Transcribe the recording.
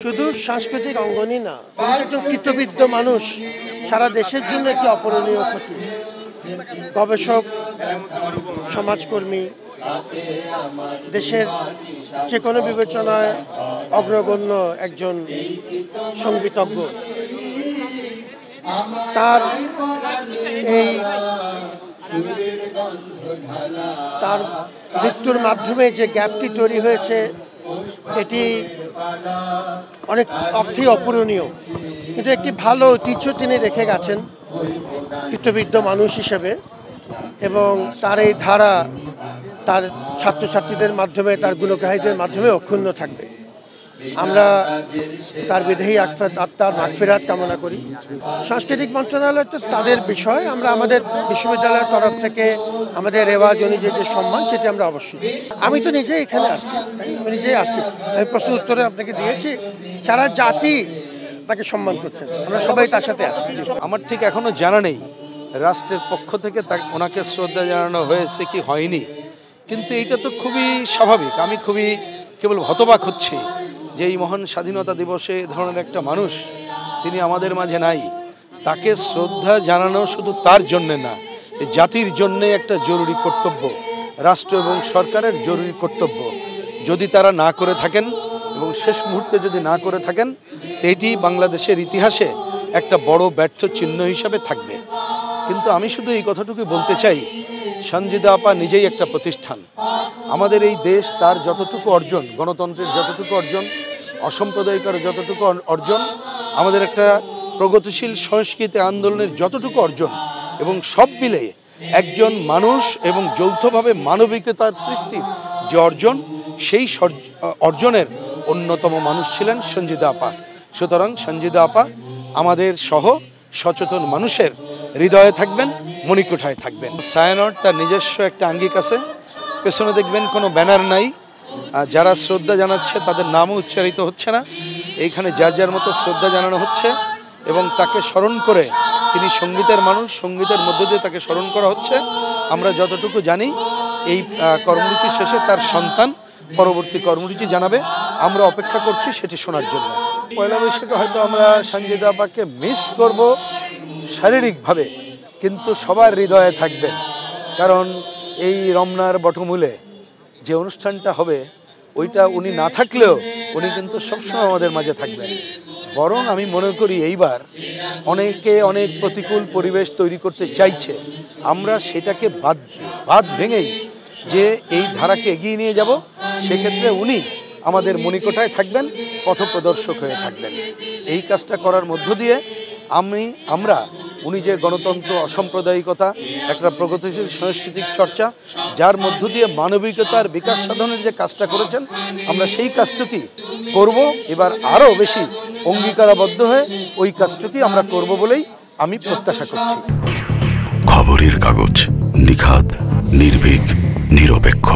শুধু সাংস্কৃতিক অঙ্গনই না, একজন কৃতবিদ্য মানুষ, সারা দেশের জন্য একটি অপূরণীয় ক্ষতি। গবেষক, সমাজকর্মী, দেশের যে কোনো বিবেচনায় অগ্রগণ্য একজন সঙ্গীতজ্ঞ। তার মৃত্যুর মাধ্যমে যে গ্যাপটি তৈরি হয়েছে এটি অনেক অর্থেই অপূরণীয়, কিন্তু একটি ভালো ঐতিহ্য তিনি রেখে গেছেন কৃতবিদ্য মানুষ হিসেবে, এবং তার এই ধারা তার ছাত্রছাত্রীদের মাধ্যমে, তার গুণগ্রাহীদের মাধ্যমে অক্ষুণ্ণ থাকবে। আমরা তার বিদেহী আত্মার মাগফিরাত কামনা করি। সাংস্কৃতিক মন্ত্রণালয় তো তাদের বিষয়, আমরা আমাদের বিশ্ববিদ্যালয়ের তরফ থেকে আমাদের রেওয়াজ অনুযায়ী যে সম্মান সেটি আমরা অবশ্যই। আমি তো নিজেই এখানে আসছি, আমি নিজেই আসছি, আমি প্রশ্ন উত্তরে আপনাকে দিয়েছি। সারা জাতি তাকে সম্মান করছেন, আমরা সবাই তার সাথে আসছি। আমার ঠিক এখনো জানা নেই রাষ্ট্রের পক্ষ থেকে ওনাকে শ্রদ্ধা জানানো হয়েছে কি হয়নি, কিন্তু এইটা তো খুবই স্বাভাবিক। আমি খুবই কেবল হতবাক হচ্ছি যে এই মহান স্বাধীনতা দিবসে এ ধরনের একটা মানুষ তিনি আমাদের মাঝে নাই। তাকে শ্রদ্ধা জানানো শুধু তার জন্যে না, জাতির জন্যে একটা জরুরি কর্তব্য, রাষ্ট্র এবং সরকারের জরুরি কর্তব্য। যদি তারা না করে থাকেন এবং শেষ মুহূর্তে যদি না করে থাকেন, এটি বাংলাদেশের ইতিহাসে একটা বড় ব্যর্থ চিহ্ন হিসাবে থাকবে। কিন্তু আমি শুধু এই কথাটুকু বলতে চাই, সঞ্জিদা আপা নিজেই একটা প্রতিষ্ঠান। আমাদের এই দেশ তার যতটুকু অর্জন, গণতন্ত্রের যতটুকু অর্জন, অসাম্প্রদায়িকতার যতটুকু অর্জন, আমাদের একটা প্রগতিশীল সংস্কৃতি আন্দোলনের যতটুকু অর্জন, এবং সব মিলে একজন মানুষ এবং যৌথভাবে মানবিকতার সৃষ্টির যে অর্জন, সেই অর্জনের অন্যতম মানুষ ছিলেন সঞ্জিদা আপা। সুতরাং সঞ্জিদা আপা আমাদের সহ সচেতন মানুষের হৃদয়ে থাকবেন, মণিকোঠায় থাকবেন। ছায়ানট তার নিজস্ব একটা আঙ্গিক আছে, পেছনে দেখবেন কোনো ব্যানার নাই, যারা শ্রদ্ধা জানাচ্ছে তাদের নামও উচ্চারিত হচ্ছে না। এইখানে যার যার মতো শ্রদ্ধা জানানো হচ্ছে এবং তাকে স্মরণ করে, তিনি সঙ্গীতের মানুষ, সঙ্গীতের মধ্য দিয়ে তাকে স্মরণ করা হচ্ছে। আমরা যতটুকু জানি এই কর্মসূচি শেষে তার সন্তান পরবর্তী কর্মসূচি জানাবে, আমরা অপেক্ষা করছি সেটি শোনার জন্য। পয়লা বৈশাখে হয়তো আমরা সঞ্জিদা আপাকে মিস করব শারীরিকভাবে, কিন্তু সবার হৃদয়ে থাকবেন। কারণ এই রমনার বটমূলে যে অনুষ্ঠানটা হবে, ওইটা উনি না থাকলেও উনি কিন্তু সবসময় আমাদের মাঝে থাকবেন। বরং আমি মনে করি এইবার অনেকে অনেক প্রতিকূল পরিবেশ তৈরি করতে চাইছে, আমরা সেটাকে বাদ ভেঙেই যে এই ধারাকে এগিয়ে নিয়ে যাব, সেক্ষেত্রে উনি আমাদের মণিকোঠায় থাকবেন, পথপ্রদর্শক হয়ে থাকবেন। এই কাজটা করার মধ্য দিয়ে আমরা উনি যে গণতন্ত্র, অসাম্প্রদায়িকতা, একটা প্রগতিশীল সাংস্কৃতিক চর্চা, যার মধ্য দিয়ে মানবিকতার বিকাশ সাধনের যে কাজটা করেছেন, আমরা সেই কাজটুকি করব। এবার আরও বেশি অঙ্গীকারাবদ্ধ হয়ে ওই কাজটুকি আমরা করব বলেই আমি প্রত্যাশা করছি। খবরের কাগজ, নিখাদ, নির্ভীক, নিরপেক্ষ।